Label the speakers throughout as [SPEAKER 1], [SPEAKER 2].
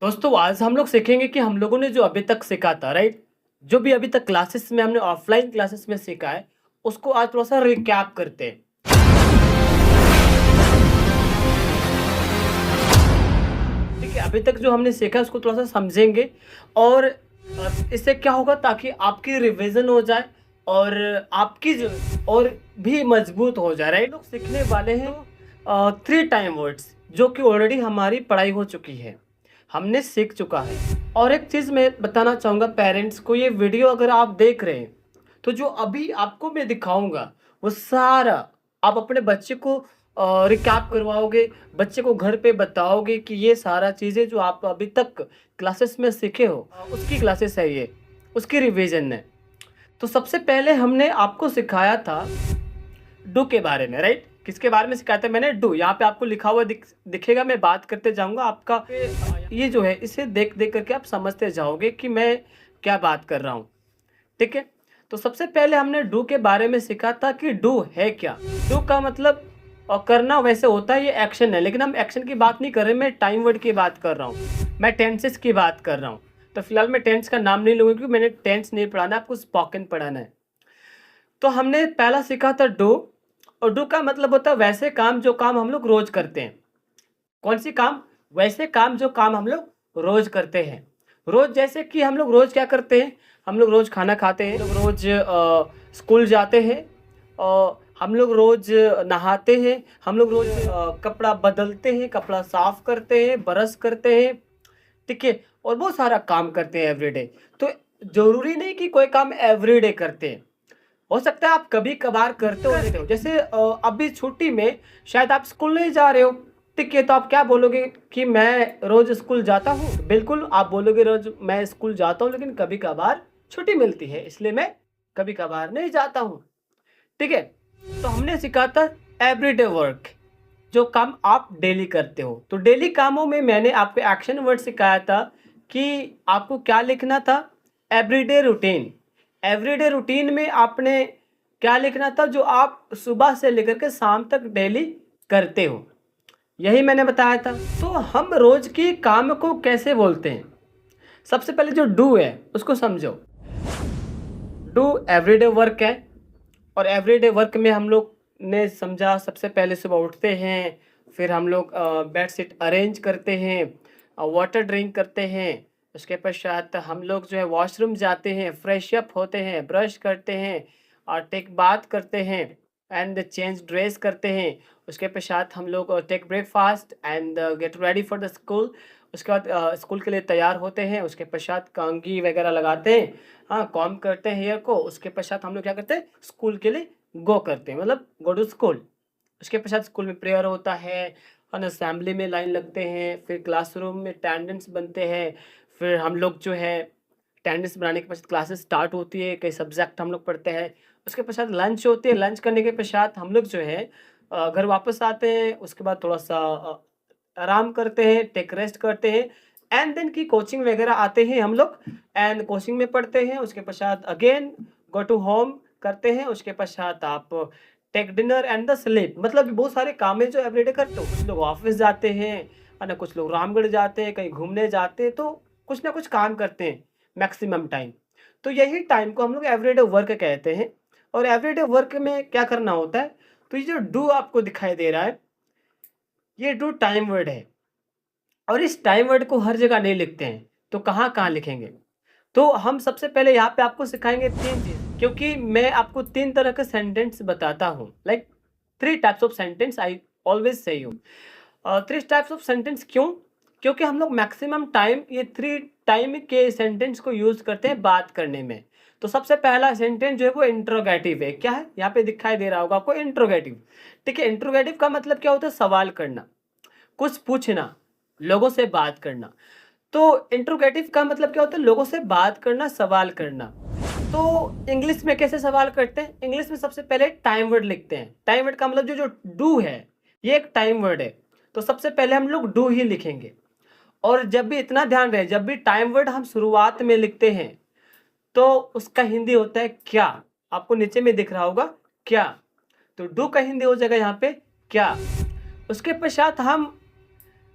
[SPEAKER 1] दोस्तों आज हम लोग सीखेंगे कि हम लोगों ने जो अभी तक सीखा था, राइट? जो भी अभी तक क्लासेस में हमने ऑफलाइन क्लासेस में सीखा है, उसको आज थोड़ा सा रिकैप करते हैं। ठीक है, अभी तक जो हमने सीखा है उसको थोड़ा सा समझेंगे और इससे क्या होगा ताकि आपकी रिवीजन हो जाए और आपकी जो और भी मजबूत हो जाए, राइट? लोग सीखने वाले हैं 3 टाइम वर्ड्स जो कि ऑलरेडी हमारी पढ़ाई हो चुकी है, हमने सीख चुका है। और एक चीज़ मैं बताना चाहूँगा पेरेंट्स को, ये वीडियो अगर आप देख रहे हैं तो जो अभी आपको मैं दिखाऊँगा वो सारा आप अपने बच्चे को रिकैप करवाओगे, बच्चे को घर पे बताओगे कि ये सारा चीज़ें जो आप अभी तक क्लासेस में सीखे हो, उसकी क्लासेस है ये, उसकी रिवीजन है। तो सबसे पहले हमने आपको सिखाया था डू के बारे में, राइट? किसके बारे में सिखाया था मैंने? डू। यहाँ पे आपको लिखा हुआ दिखेगा, मैं बात करते जाऊँगा, आपका ये जो है इसे देख देख करके आप समझते जाओगे कि मैं क्या बात कर रहा हूँ, ठीक है? तो सबसे पहले हमने डू के बारे में सीखा था कि डू है क्या। डू का मतलब करना वैसे होता है, ये एक्शन है, लेकिन हम एक्शन की बात नहीं कर रहे, मैं टाइम वर्ड की बात कर रहा हूँ, मैं टेंसेस की बात कर रहा हूँ। तो फिलहाल मैं टेंस का नाम नहीं लूँगा क्योंकि मैंने टेंस नहीं पढ़ाना, आपको स्पोकन पढ़ाना है। तो हमने पहला सीखा था डू, और डू का मतलब होता है वैसे काम जो काम हम लोग रोज करते हैं। कौन सी काम? वैसे काम जो काम हम लोग रोज करते हैं। रोज जैसे कि हम लोग रोज क्या करते हैं? हम लोग रोज खाना खाते हैं, हम लोग रोज स्कूल जाते हैं, हम लोग रोज नहाते हैं, हम लोग रोज कपड़ा बदलते हैं, कपड़ा साफ करते हैं, ब्रश करते हैं, ठीक है? और बहुत सारा काम करते हैं एवरीडे। तो जरूरी नहीं कि कोई काम एवरीडे करते हैं, हो सकता है आप कभी कभार करते हो। जैसे अभी छुट्टी में शायद आप स्कूल नहीं जा रहे हो, ठीक है? तो आप क्या बोलोगे कि मैं रोज स्कूल जाता हूँ? बिल्कुल आप बोलोगे रोज मैं स्कूल जाता हूँ, लेकिन कभी कभार छुट्टी मिलती है इसलिए मैं कभी कभार नहीं जाता हूँ, ठीक है? तो हमने सीखा था एवरीडे वर्क, जो काम आप डेली करते हो। तो डेली कामों में मैंने आपको एक्शन वर्ड सिखाया था कि आपको क्या लिखना था? Everyday routine. एवरीडे रूटीन में आपने क्या लिखना था? जो आप सुबह से लेकर के शाम तक डेली करते हो, यही मैंने बताया था। तो हम रोज की काम को कैसे बोलते हैं? सबसे पहले जो डू है उसको समझो। डू एवरीडे वर्क है, और एवरीडे वर्क में हम लोग ने समझा सबसे पहले सुबह उठते हैं, फिर हम लोग बेडशीट अरेंज करते हैं, वाटर ड्रिंक करते हैं, उसके पश्चात हम लोग जो है वॉशरूम जाते हैं, फ्रेश अप होते हैं, ब्रश करते हैं और टेक बाथ करते हैं एंड चेंज ड्रेस करते हैं। उसके पश्चात हम लोग take breakfast and get ready for the school. उसके बाद स्कूल के लिए तैयार होते हैं, उसके पश्चात कंघी वगैरह लगाते हैं, हाँ, कॉम्ब करते हैं हेयर को। उसके पश्चात हम लोग क्या करते हैं? स्कूल के लिए गो करते हैं, मतलब गो टू स्कूल। उसके पश्चात स्कूल में प्रेयर होता है और असेंबली में लाइन लगते हैं, फिर क्लासरूम में अटेंडेंस बनते हैं, फिर हम लोग जो है अटेंडेंस बनाने के पश्चात क्लासेस स्टार्ट होती है, कई सब्जेक्ट हम लोग पढ़ते हैं। उसके पश्चात लंच होती है, लंच करने के पश्चात हम लोग जो है घर वापस आते हैं। उसके बाद थोड़ा सा आराम करते हैं, टेक रेस्ट करते हैं, एंड देन की कोचिंग वगैरह आते हैं हम लोग एंड कोचिंग में पढ़ते हैं। उसके पश्चात अगेन गो टू होम करते हैं। उसके पश्चात आप take dinner and the sleep, मतलब बहुत सारे काम है जो एवरीडे करते हो। कुछ लोग ऑफिस जाते हैं, है ना, कुछ लोग रामगढ़ जाते हैं, कहीं घूमने जाते हैं, तो कुछ ना कुछ काम करते हैं मैक्सिमम टाइम। तो यही टाइम को हम लोग एवरीडे वर्क कहते हैं। और एवरीडे वर्क में क्या करना होता है? तो ये जो डू आपको दिखाई दे रहा है, ये डू टाइम वर्ड है, और इस टाइम वर्ड को हर जगह नहीं लिखते हैं, तो कहाँ कहाँ लिखेंगे? तो हम सबसे पहले यहाँ पे आपको सिखाएंगे 3 चीज़, क्योंकि मैं आपको 3 तरह के सेंटेंस बताता हूँ, like 3 types of sentence I always say you. 3 types of sentence क्यों? क्योंकि हम लोग मैक्सिमम टाइम ये 3 टाइम के सेंटेंस को यूज़ करते हैं बात करने में। तो सबसे पहला सेंटेंस जो है वो इंट्रोगेटिव है। क्या है? यहाँ पे दिखाई दे रहा होगा आपको इंट्रोगेटिव, ठीक है? इंट्रोगेटिव का मतलब क्या होता है? सवाल करना, कुछ पूछना, लोगों से बात करना। तो इंट्रोगेटिव का मतलब क्या होता है? लोगों से बात करना, सवाल करना। तो इंग्लिश में कैसे सवाल करते हैं? इंग्लिश में सबसे पहले टाइम वर्ड लिखते हैं। टाइम वर्ड का मतलब जो जो डू है, ये एक टाइम वर्ड है, तो सबसे पहले हम लोग डू ही लिखेंगे। और जब भी इतना ध्यान रहे, जब भी टाइम वर्ड हम शुरुआत में लिखते हैं तो उसका हिंदी होता है क्या। आपको नीचे में दिख रहा होगा क्या, तो डू का हिंदी हो जाएगा यहाँ पे क्या। उसके पश्चात हम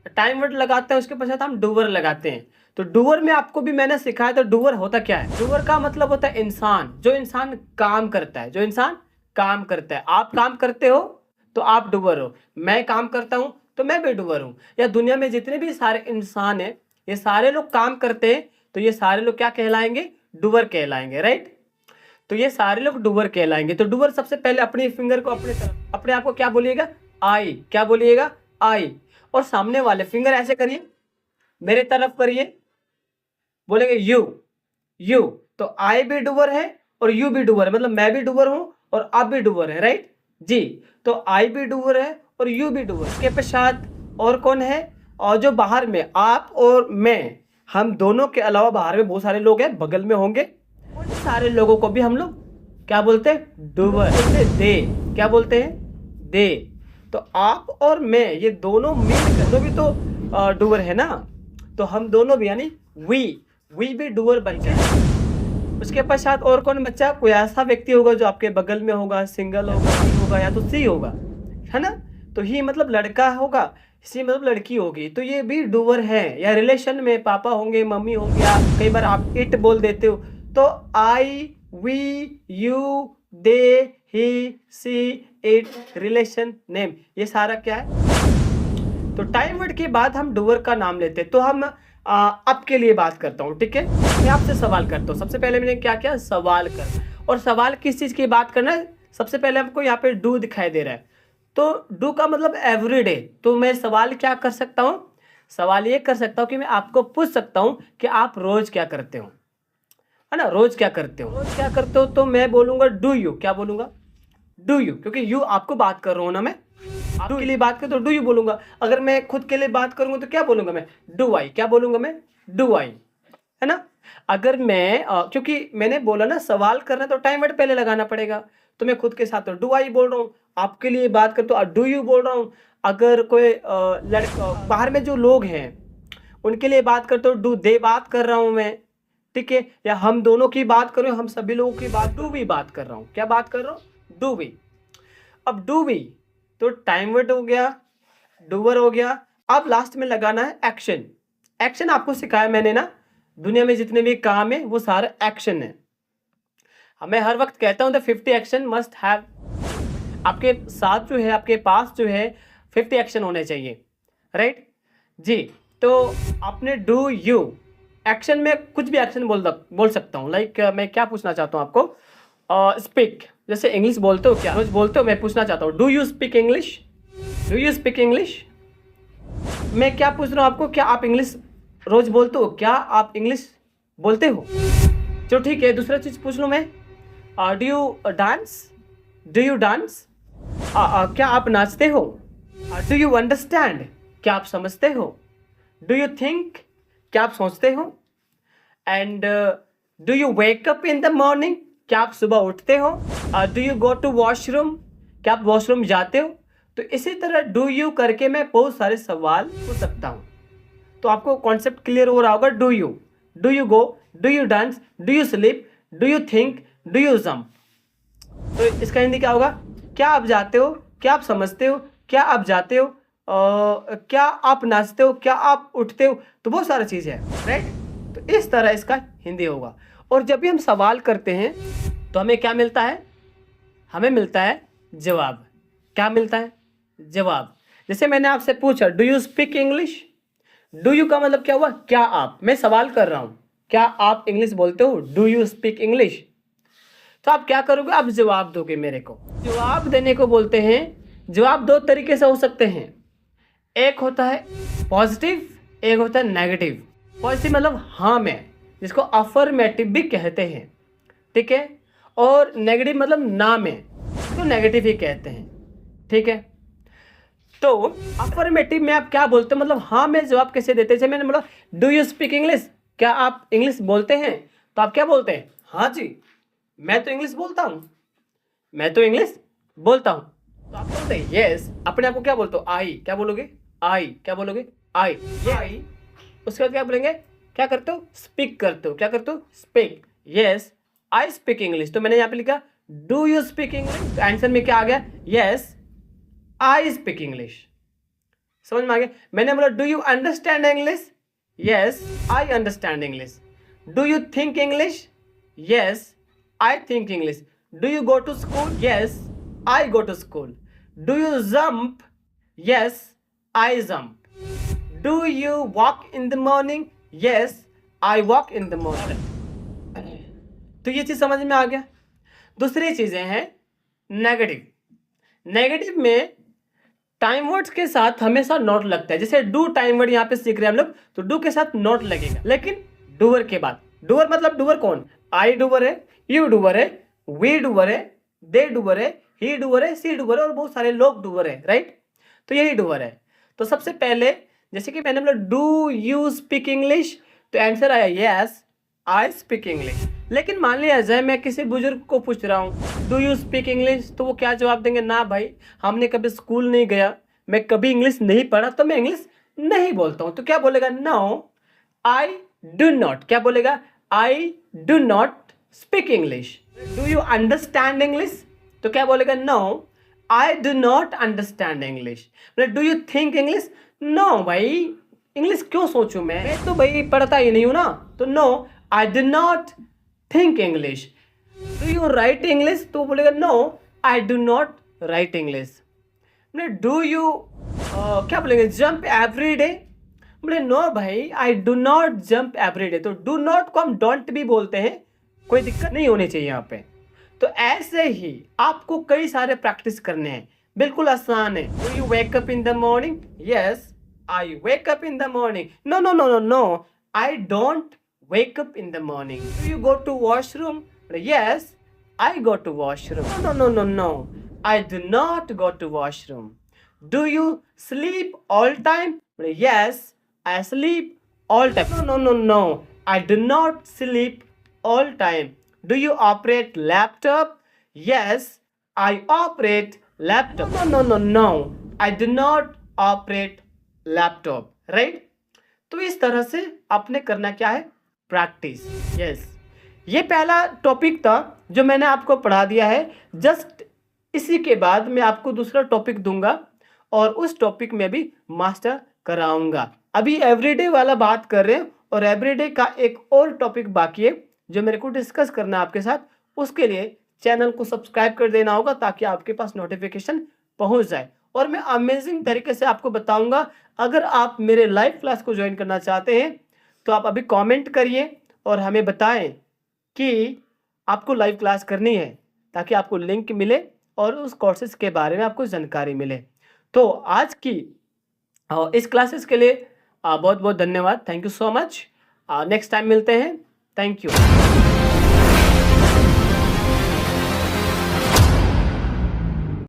[SPEAKER 1] टाइम वर्ड लगाते हैं, उसके पश्चात हम डूअर लगाते हैं। तो डूअर में आपको भी मैंने सिखाया था, डूअर होता क्या है। डूअर का मतलब होता है इंसान, जो इंसान काम करता है, जो इंसान काम करता है। आप काम करते हो तो आप डूअर हो, मैं काम करता हूं तो मैं भी डूअर हूं। या दुनिया में जितने भी सारे इंसान हैं, ये सारे लोग काम करते हैं, तो ये सारे लोग क्या कहलाएंगे, डूअर कहलाएंगे, राइट। तो ये सारे लोग डूअर कहलाएंगे। तो डूअर सबसे पहले अपनी फिंगर को अपने तरफ, अपने आप को क्या बोलिएगा, आई। क्या बोलिएगा, आई। और सामने वाले फिंगर ऐसे करिए, मेरे तरफ करिए, बोलेंगे यू। यू। तो आई भी डूअर है और यू भी डूअर है, मतलब मैं भी डूअर हूं और आप भी डूअर है, राइट जी। तो आई भी डूअर है और यू भी डूअर। इसके पश्चात और कौन है, और जो बाहर में आप और मैं, हम दोनों के अलावा बाहर में बहुत सारे लोग हैं, बगल में होंगे, उन सारे लोगों को भी हम लोग क्या बोलते हैं, डूअर बोलते हैं, दे। क्या बोलते हैं, दे। तो आप और मैं, ये दोनों मिलकर, दोनों भी तो डूअर है ना, तो हम दोनों भी, यानी वी भी डूअर बन गए। उसके पश्चात और कौन बच्चा, कोई ऐसा व्यक्ति होगा जो आपके बगल में होगा, सिंगल होगा, ही होगा या तो सी होगा, है ना। तो ही मतलब लड़का होगा, सी मतलब लड़की होगी, तो ये भी डूअर है। या रिलेशन में पापा होंगे, मम्मी होंगे, या कई बार आप इट बोल देते हो, तो I, we, you, they, he, she, it, relation, name, ये सारा क्या है। तो टाइम वर्ड के बाद हम डूअर का नाम लेते हैं। तो हम अब के लिए बात करता हूँ, ठीक है। मैं आपसे सवाल करता हूँ। सबसे पहले मैंने क्या किया, सवाल कर। और सवाल किस चीज़ की बात करना है, सबसे पहले हमको यहाँ पे डू दिखाई दे रहा है, तो डू का मतलब एवरीडे। तो मैं सवाल क्या कर सकता हूँ, सवाल ये कर सकता हूँ कि मैं आपको पूछ सकता हूँ कि आप रोज क्या करते हो, है ना, रोज क्या करते हो, रोज क्या करते हो। तो मैं बोलूँगा डू यू। क्या बोलूँगा, डू यू, क्योंकि यू आपको बात कर रहा हूँ ना, मैं आपके लिए बात कर तो डू यू बोलूंगा। अगर मैं खुद के लिए बात करूंगा तो क्या बोलूंगा, मैं डू आई। क्या बोलूंगा, मैं डू आई, है ना। अगर मैं क्योंकि मैंने बोला ना सवाल करना, तो टाइम वर्ड पहले लगाना पड़ेगा। तो मैं खुद के साथ तो डू आई बोल रहा हूँ, आपके लिए बात कर तो डू यू बोल रहा हूँ। अगर कोई लड़का, बाहर में जो लोग हैं उनके लिए बात करते हो, डू दे बात कर रहा हूँ मैं, ठीक है। या हम दोनों की बात करो, हम सभी लोगों की बात, डू वी बात कर रहा हूँ। क्या बात कर रहा हूँ, डू वी। अब डू वी तो टाइम वर्ड हो गया, डूवर हो गया। अब लास्ट में लगाना है एक्शन। एक्शन आपको सिखाया मैंने ना, दुनिया में जितने भी काम है वो सारा एक्शन है। मैं हर वक्त कहता हूँ द 50 एक्शन मस्ट हैव, आपके साथ जो है, आपके पास जो है 50 एक्शन होने चाहिए, राइट जी। तो आपने डू यू, एक्शन में कुछ भी एक्शन बोल सकता हूँ। लाइक मैं क्या पूछना चाहता हूँ आपको, स्पीक, जैसे इंग्लिश बोलते हो क्या, रोज बोलते हो, मैं पूछना चाहता हूँ do you speak English, do you speak English. मैं क्या पूछ रहा हूँ आपको, क्या आप इंग्लिश रोज बोलते हो, क्या आप इंग्लिश बोलते हो। चलो ठीक है, दूसरा चीज पूछ लूँ मैं, do you dance, do you dance, क्या आप नाचते हो। डू यू अंडरस्टैंड, क्या आप समझते हो। डू यू थिंक, क्या आप सोचते हो। And do you wake up in the morning, क्या आप सुबह उठते हो। Do you go to washroom, क्या आप वॉशरूम जाते हो। तो इसी तरह डू यू करके मैं बहुत सारे सवाल पूछ सकता हूँ। तो आपको कॉन्सेप्ट क्लियर हो रहा होगा। Do you go, do you dance, do you sleep, do you think, do you jump. तो इसका हिंदी क्या होगा, क्या आप जाते हो, क्या आप समझते हो, क्या आप जाते हो, क्या आप नाचते हो, क्या आप उठते हो। तो बहुत सारी चीज़ है, राइट। तो इस तरह इसका हिंदी होगा। और जब भी हम सवाल करते हैं तो हमें क्या मिलता है, हमें मिलता है जवाब। क्या मिलता है, जवाब। जैसे मैंने आपसे पूछा do you speak English, do you का मतलब क्या हुआ, क्या आप, मैं सवाल कर रहा हूँ क्या आप इंग्लिश बोलते हो, डू यू स्पीक इंग्लिश। तो आप क्या करोगे, आप जवाब दोगे मेरे को। जवाब देने को बोलते हैं, जवाब दो तरीके से हो सकते हैं। एक होता है पॉजिटिव, एक होता है नेगेटिव। पॉजिटिव मतलब हाँ मैं, जिसको अफर्मेटिव भी कहते हैं, ठीक है। और नेगेटिव मतलब ना मैं, इसको नेगेटिव ही कहते हैं, ठीक है। तो अफर्मेटिव में आप क्या बोलते हो, मतलब हाँ में जवाब कैसे देते हैं। जैसे मैंने बोला डू यू स्पीक इंग्लिश, क्या आप इंग्लिश बोलते हैं, तो आप क्या बोलते हैं, हाँ जी मैं तो इंग्लिश बोलता हूँ, मैं तो इंग्लिश बोलता हूँ। तो आप बोलते हैं यस, अपने आप को क्या बोलते हो, आई। क्या बोलोगे, आई। क्या बोलोगे, आई, ये आई। उसके बाद क्या बोलेंगे, क्या करते हो, स्पीक करते हो। क्या करते हो, speak, yes I speak English. तो मैंने यहाँ पे लिखा do you speak English, answer में क्या आ गया, यस आई स्पीक इंग्लिश। समझ में आ गया? मैंने बोला do you understand English? Yes I understand English. Do you think English? Yes I think English. Do you go to school? Yes I go to school. Do you jump? Yes I jump. Do you walk in the morning? Yes I walk in the morning. तो ये चीज समझ में आ गया। दूसरी चीजें हैं negative. Negative में टाइम वर्ड्स के साथ हमेशा नॉट लगता है। जैसे डू टाइम वर्ड यहाँ पे सीख रहे हैं हम लोग, तो डू के साथ नॉट लगेगा, लेकिन डूअर के बाद। डूअर मतलब डूअर कौन? आई डूअर है, यू डूअर है, वी डूअर है, दे डूअर है, ही डूअर है, सी डूअर है और बहुत सारे लोग डूअर है, राइट? तो यही डूअर है। तो सबसे पहले जैसे कि मैंने बोला डू यू स्पीक इंग्लिश, तो आंसर आया यस आई स्पीक इंग्लिश। लेकिन मान लिया जाए मैं किसी बुजुर्ग को पूछ रहा हूँ डू यू स्पीक इंग्लिश, तो वो क्या जवाब देंगे? ना भाई, हमने कभी स्कूल नहीं गया, मैं कभी इंग्लिश नहीं पढ़ा, तो मैं इंग्लिश नहीं बोलता हूँ। तो क्या बोलेगा? No I do not. क्या बोलेगा? I do not speak English. Do you understand English, तो क्या बोलेगा? No I do not understand English. Do you think English? No भाई, इंग्लिश क्यों सोचूं मैं तो भाई पढ़ता ही नहीं हूं ना। तो no I do not think English. Do you write English, तो बोलेगा no I do not write English. Do you क्या बोलेंगे? जंप एवरी डे, बोले नो भाई I do not jump every day. तो डू नॉट को हम डोंट भी बोलते हैं, कोई दिक्कत नहीं होनी चाहिए यहाँ पे। तो ऐसे ही आपको कई सारे प्रैक्टिस करने हैं, बिल्कुल आसान है। Do you wake up in the morning? Yes I wake up in the morning. No no no no no I don't wake up in the morning. Do you go to washroom? Yes, I go to washroom. No, no, no, no, no. I do not go to washroom. Do you sleep all time? Yes, I sleep all time. No, no, no, no. I do not sleep all time. Do you operate laptop? Yes, I operate laptop. No, no, no, no. I do not operate laptop. Right? तो इस तरह से आपने करना क्या है? Practice. Yes, ये पहला टॉपिक था जो मैंने आपको पढ़ा दिया है। जस्ट इसी के बाद मैं आपको दूसरा टॉपिक दूंगा और उस टॉपिक में भी मास्टर कराऊंगा। अभी एवरीडे वाला बात कर रहे हैं और एवरीडे का एक और टॉपिक बाकी है जो मेरे को डिस्कस करना है आपके साथ। उसके लिए चैनल को सब्सक्राइब कर देना होगा ताकि आपके पास नोटिफिकेशन पहुंच जाए और मैं अमेजिंग तरीके से आपको बताऊंगा। अगर आप मेरे लाइव क्लास को ज्वाइन करना चाहते हैं तो आप अभी कमेंट करिए और हमें बताएं कि आपको लाइव क्लास करनी है, ताकि आपको लिंक मिले और उस कोर्सेज के बारे में आपको जानकारी मिले। तो आज की इस क्लासेस के लिए बहुत बहुत धन्यवाद। Thank you so much. Next time मिलते हैं। Thank you.